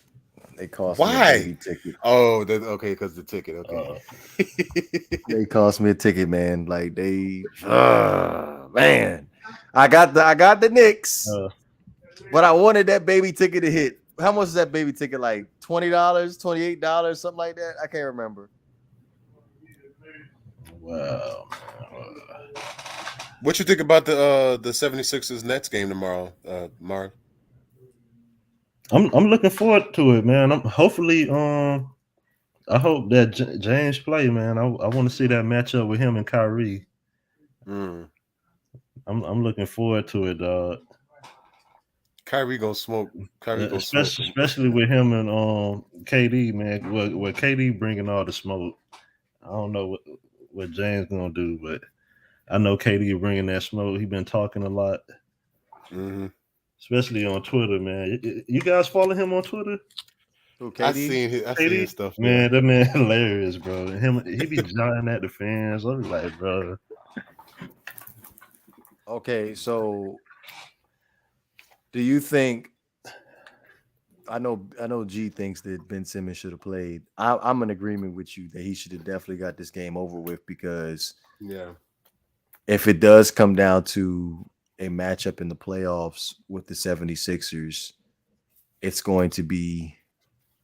They cost Why? me a baby ticket. Oh, okay, because the ticket. Okay. They cost me a ticket, man. Like man. I got the Knicks, but I wanted that baby ticket to hit. How much is that baby ticket? Like $20, $28, something like that. I can't remember. Wow. What you think about the 76ers Nets game tomorrow, Mark? I'm looking forward to it, man. Hopefully I hope that James play, man. I want to see that matchup with him and Kyrie. I'm looking forward to it, dog. Kyrie gonna smoke. Especially with him and KD, man. Well, KD bringing all the smoke. I don't know what James gonna do, but I know KD bringing that smoke. He been talking a lot, especially on Twitter, man. You guys follow him on Twitter? I seen his stuff, man. That man hilarious, bro. He be jawing at the fans. I was like, bro. Okay, so do you think? I know G thinks that Ben Simmons should have played. I'm in agreement with you that he should have definitely got this game over with, because if it does come down to a matchup in the playoffs with the 76ers, it's going to be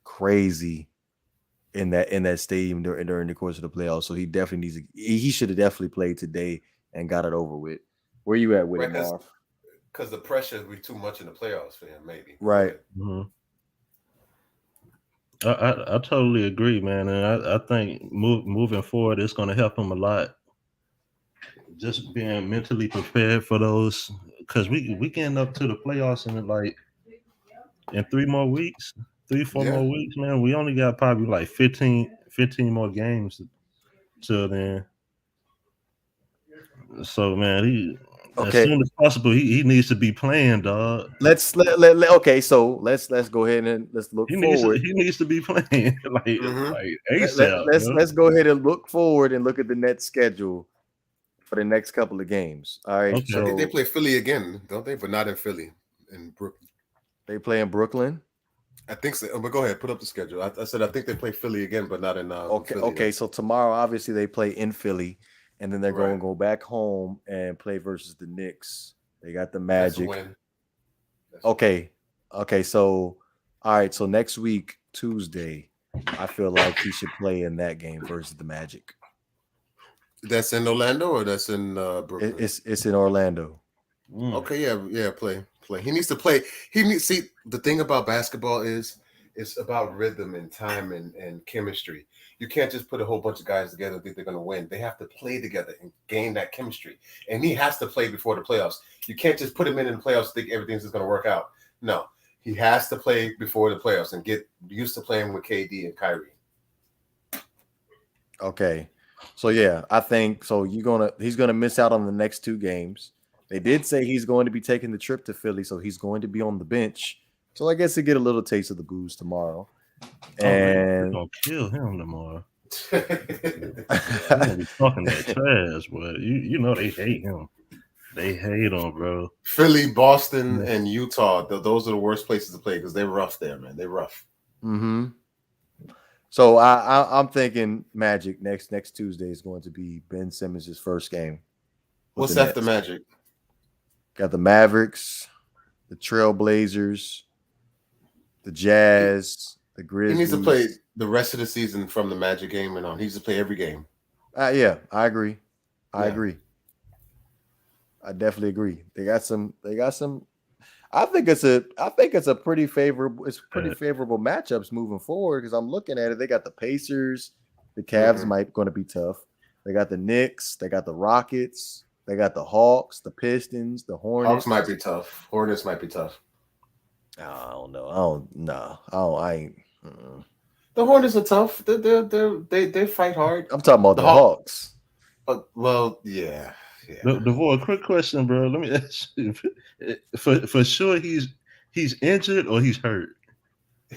crazy in that stadium during the course of the playoffs. So he definitely he should have definitely played today and got it over with. Where you at with it, Marv? Because the pressure would be too much in the playoffs for him, maybe. Right. I totally agree, man, and I think moving forward, it's going to help him a lot. Just being mentally prepared for those, because we getting up to the playoffs in 3 more weeks, 4 more weeks, man. We only got probably like 15 more games till then. So man, as Okay. soon as possible, he needs to be playing, dog. Okay, so let's go ahead and let's look He forward. needs to be playing like ASAP. Let's go ahead and look forward and look at the Nets schedule for the next couple of games. All right. Okay. So They play Philly again, don't they? But not in Philly, in Brooklyn. they play in Brooklyn. I think so. But go ahead, put up the schedule. I said I think they play Philly again, but not in Philly. Okay. So tomorrow, obviously, they play in Philly, and then they're going to Right. go back home and play versus the Knicks. They got the That's a Magic. win. Okay. So all right. So next week, Tuesday, I feel like he should play in that game versus the Magic. That's in Orlando or that's in Brooklyn? It's in Orlando. Okay, yeah, play. He needs to play. See, the thing about basketball is it's about rhythm and time and chemistry. You can't just put a whole bunch of guys together and think they're going to win. They have to play together and gain that chemistry. And he has to play before the playoffs. You can't just put him in the playoffs and think everything's just going to work out. No, he has to play before the playoffs and get used to playing with KD and Kyrie. Okay. So yeah, I think so. He's gonna miss out on the next two games. They did say he's going to be taking the trip to Philly, so he's going to be on the bench. So I guess he get a little taste of the booze tomorrow. And gonna kill him tomorrow. They're gonna be talking that trash, but you know they hate him. They hate him, bro. Philly, Boston, and Utah. Those are the worst places to play because they're rough there, man. They're rough. Mm-hmm. So I'm thinking Magic next Tuesday is going to be Ben Simmons' first game. What's after Magic? Got the Mavericks, the Trailblazers, the Jazz, the Grizzlies. He needs to play the rest of the season from the Magic game and on. He needs to play every game. Yeah, I agree. I agree. I definitely agree. They got some. I think it's a pretty favorable. It's pretty favorable matchups moving forward because I'm looking at it. They got the Pacers. The Cavs might going to be tough. They got the Knicks. They got the Rockets. They got the Hawks, the Pistons, the Hornets. Hawks might be tough. Hornets might be tough. I don't know. I ain't. The Hornets are tough. They fight hard. I'm talking about the Hawks. Well, yeah. Devore, quick question, bro. Let me ask you. For sure, he's injured or he's hurt.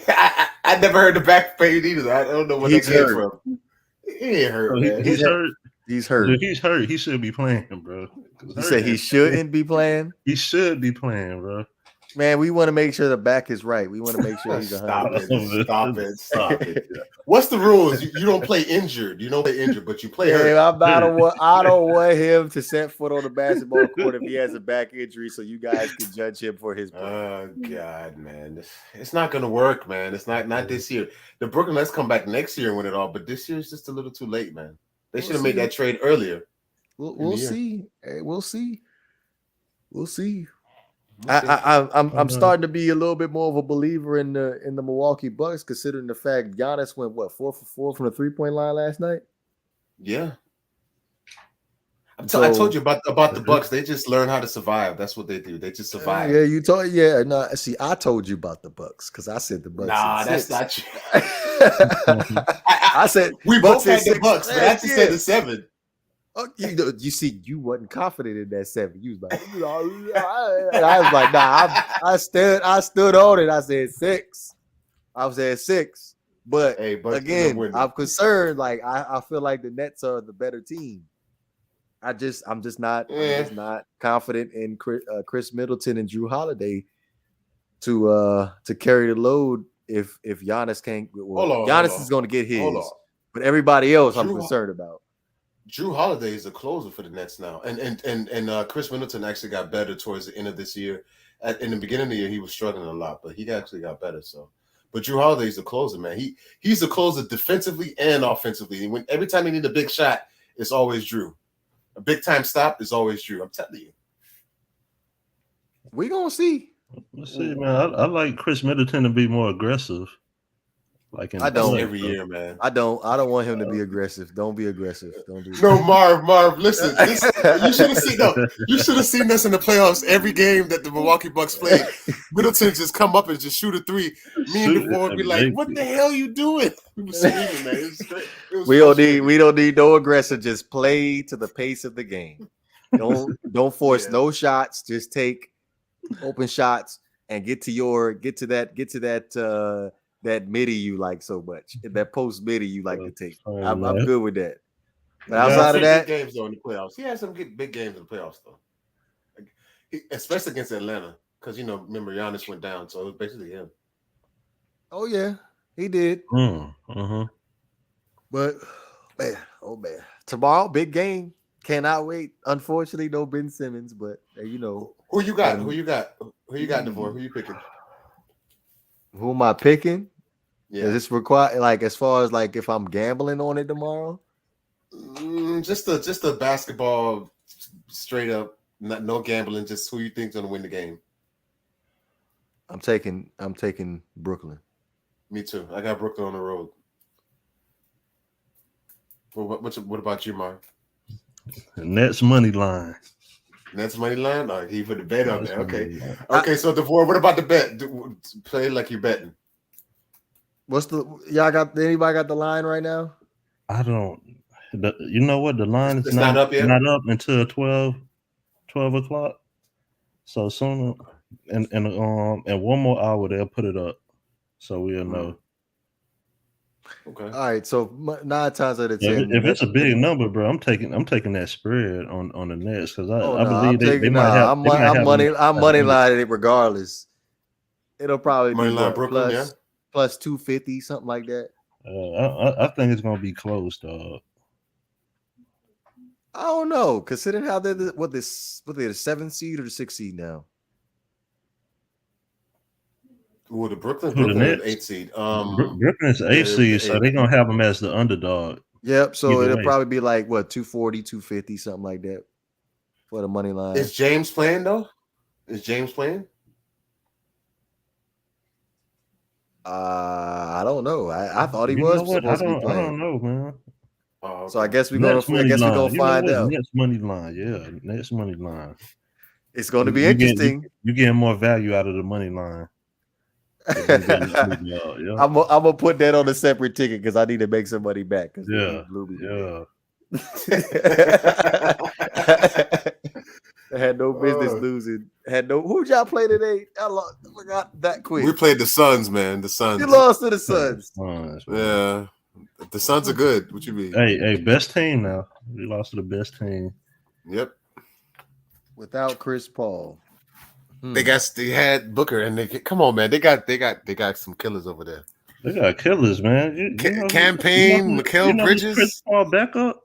I never heard the back pain either. I don't know where that came from. He ain't hurt. Man. He's hurt. He's hurt. If he's hurt, he should be playing, bro. You say he shouldn't be playing? He should be playing, bro. Man, we want to make sure the back is right. We want to make sure he's 100%. Stop it. What's the rules? You don't play injured. You don't play injured, but you play hurt. I don't want him to set foot on the basketball court if he has a back injury, so you guys can judge him for his play. Oh God, man, it's not gonna work, man. It's not this year. The Brooklyn Nets come back next year and win it all, but this year is just a little too late, man. They should have made that trade earlier. We'll see. Hey, we'll see. I'm starting to be a little bit more of a believer in the Milwaukee Bucks, considering the fact Giannis went 4 for 4 from the 3-point line last night. Yeah, I told you about the Bucks. They just learn how to survive. That's what they do. They just survive. Yeah, you told. Yeah, no. See, I told you about the Bucks because I said the Bucks. Nah, that's not true. I said we Bucks both had the Bucks, but I just said the 7. Oh, you see, you wasn't confident in that 7. You was like, I was like, nah. I stood on it. I said 6. I was at 6. But again, I'm concerned. Like I feel like the Nets are the better team. I'm just not confident in Chris Middleton and Drew Holiday to carry the load if Giannis can't. Well, Giannis is going to get his, but everybody else I'm concerned about. Drew Holiday is a closer for the Nets now, and Chris Middleton actually got better towards the end of this year. In the beginning of the year, he was struggling a lot, but he actually got better. So, but Drew Holiday is a closer, man. He's a closer defensively and offensively. And every time he need a big shot, it's always Drew. A big time stop is always Drew. I'm telling you. We gonna see. Let's see, man. I like Chris Middleton to be more aggressive. Like I don't every year, man. I don't want him to be aggressive. Don't be aggressive. Don't do that. No, Marv, listen. You should have seen us in the playoffs every game that the Milwaukee Bucks played. Middleton just come up and just shoot a 3. Me and DeVore would be like, "What the hell you doing?" We were screaming, man. We don't need no aggressive. Just play to the pace of the game. Don't force Yeah. no shots. Just take open shots and get to that that midi you like so much. That post midi you like to take. I'm good with that. But outside of that, big games though in the playoffs. He had some big games in the playoffs though, especially against Atlanta, because remember Giannis went down, so it was basically him. oh yeah, he did. But man, oh man, tomorrow big game. Cannot wait. Unfortunately, no Ben Simmons, but who you got? Who you got, Devore? Who you picking? Who am I picking? Yeah, Does this require as far as if I'm gambling on it tomorrow? Just a basketball, straight up, no gambling. Just who you think's gonna win the game. I'm taking Brooklyn. Me too. I got Brooklyn on the road. Well, what about you, Mark? Nets money line. Nets money line? Oh, he put the bet on there. Okay. Okay, so Devore, what about the bet? Play like you're betting. Anybody got the line right now? I don't. You know what? The line is not up yet? Not up until 12 o'clock. So soon, and one more hour they'll put it up, so we'll know. Okay. All right. So 9 times out of 10, if it's a big number, bro, I'm taking that spread on the Nets because I believe they might have. I'm money lining it regardless. It'll probably money be line Brooklyn, plus 250, something like that. I think it's gonna be close, dog. I don't know, considering how they're the 7th seed or the 6th seed now. Well, the Brooklyn is 8th seed. Brooklyn is 8th seed, so they're gonna have them as the underdog. Yep. So it'll probably be 240, 250, something like that for the money line. Is James playing though? Is James playing? I don't know. I thought he was supposed to be playing. I don't know, man. So I guess we're gonna find out. Next money line, yeah. Next money line. It's going to be interesting. You're getting more value out of the money line. I'm gonna put that on a separate ticket because I need to make some money back. Yeah. I had no business losing. Who'd y'all play today? I forgot that quick. We played the Suns, man. The Suns. You lost to the Suns. Yeah. The Suns are good. What you mean? Hey, best team now. We lost to the best team. Yep. Without Chris Paul. They had Booker and come on, man. They got some killers over there. They got killers, man. Campaign, Mikal Bridges. Chris Paul back up.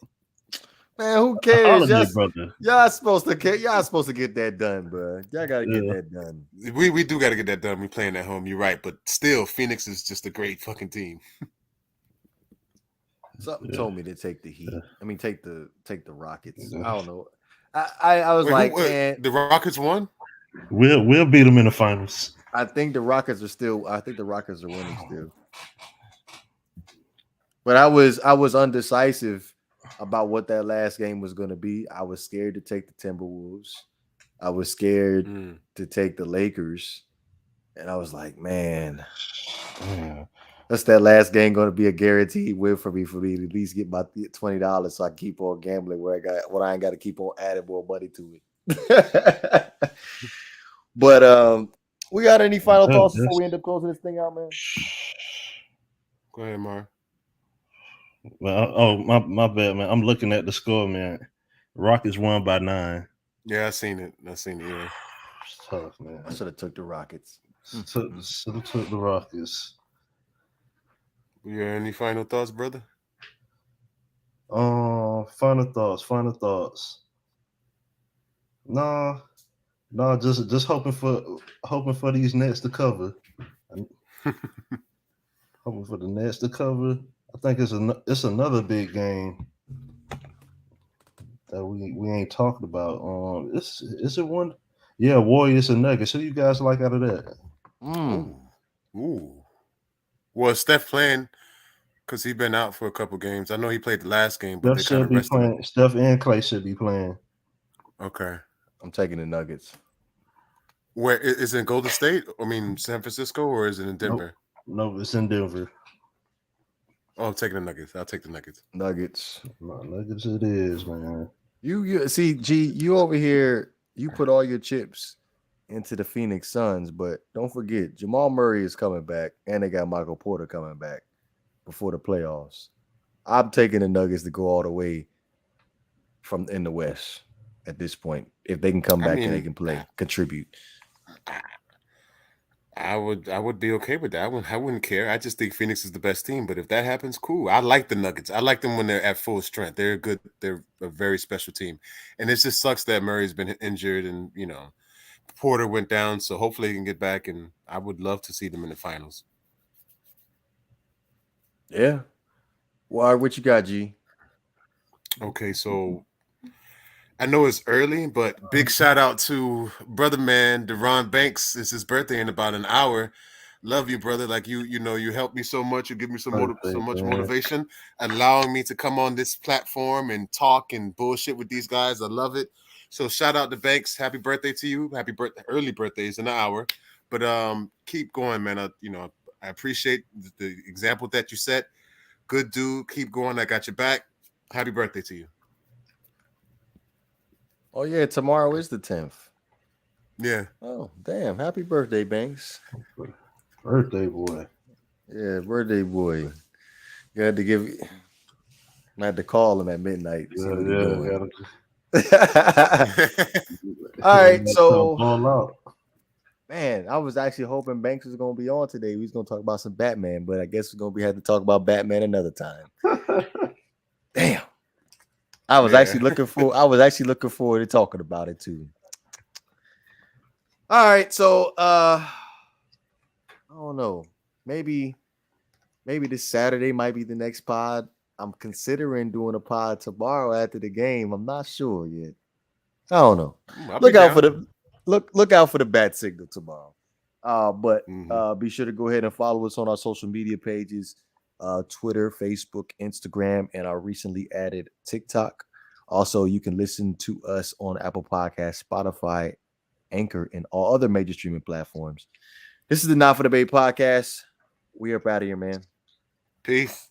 Man, who cares? Y'all supposed to get that done, bro. Y'all gotta get that done. We do gotta get that done. We playing at home. You're right, but still, Phoenix is just a great fucking team. Something told me to take the Heat. I mean, take the Rockets. I don't know. I was man, the Rockets won. We'll beat them in the finals. I think the Rockets are winning still. But I was undecisive about what that last game was going to be. I was scared to take the Timberwolves. I was scared to take the Lakers. And I was like, man, that's that last game going to be a guaranteed win for me to at least get my $20 so I keep on gambling where I ain't got to keep on adding more money to it. But we got any final thoughts before we end up closing this thing out, man? Go ahead, Mar. Well, my bad, man. I'm looking at the score, man. Rockets won by 9. Yeah, I seen it. Yeah. It's tough, man. I should have took the Rockets. Took the Rockets. You got any final thoughts, brother? Final thoughts. No, just hoping for these Nets to cover. Hoping for the Nets to cover. I think it's another big game that we ain't talked about. Is it one? Yeah, Warriors and Nuggets. Who you guys like out of that? Ooh. Well, Steph playing because he's been out for a couple games. I know he played the last game, but Steph should be playing. Steph and Clay should be playing. Okay. I'm taking the Nuggets. Where is it in Golden State? I mean, San Francisco, or is it in Denver? No, it's in Denver. Oh, I'm taking the Nuggets. I'll take the Nuggets. Nuggets. No, Nuggets it is, man. You see, G, you over here, you put all your chips into the Phoenix Suns, but don't forget Jamal Murray is coming back, and they got Michael Porter coming back before the playoffs. I'm taking the Nuggets to go all the way from in the West at this point. If they can come I back and they mean, can play, contribute. I would be okay with that. I wouldn't care. I just think Phoenix is the best team. But if that happens, cool. I like the Nuggets. I like them when they're at full strength. They're good. They're a very special team. And it just sucks that Murray's been injured and Porter went down. So hopefully he can get back. And I would love to see them in the finals. Yeah. Well, what you got, G? Okay, so I know it's early, but big shout out to brother man Deron Banks. It's his birthday in about an hour. Love you, brother. Like you helped me so much. You give me so much motivation, allowing me to come on this platform and talk and bullshit with these guys. I love it. So shout out to Banks. Happy birthday to you. Happy birthday. Early birthdays in an hour, but keep going, man. I appreciate the example that you set. Good dude. Keep going. I got your back. Happy birthday to you. Oh yeah, tomorrow is the 10th. Yeah. Oh damn! Happy birthday, Banks. Birthday boy. Yeah, birthday boy. You had to give. I had to call him at midnight. See what he doing. All right, so man, I was actually hoping Banks was gonna be on today. We was gonna talk about some Batman, but I guess we're gonna have to talk about Batman another time. Damn. I was actually looking forward to talking about it too. All right, so I don't know. Maybe this Saturday might be the next pod. I'm considering doing a pod tomorrow after the game. I'm not sure yet. I don't know. Look out for the bat signal tomorrow. But be sure to go ahead and follow us on our social media pages. Twitter, Facebook, Instagram, and our recently added TikTok. Also, you can listen to us on Apple Podcasts, Spotify, Anchor, and all other major streaming platforms. This is the Not for the Bay podcast. We are up out of here, man. Peace.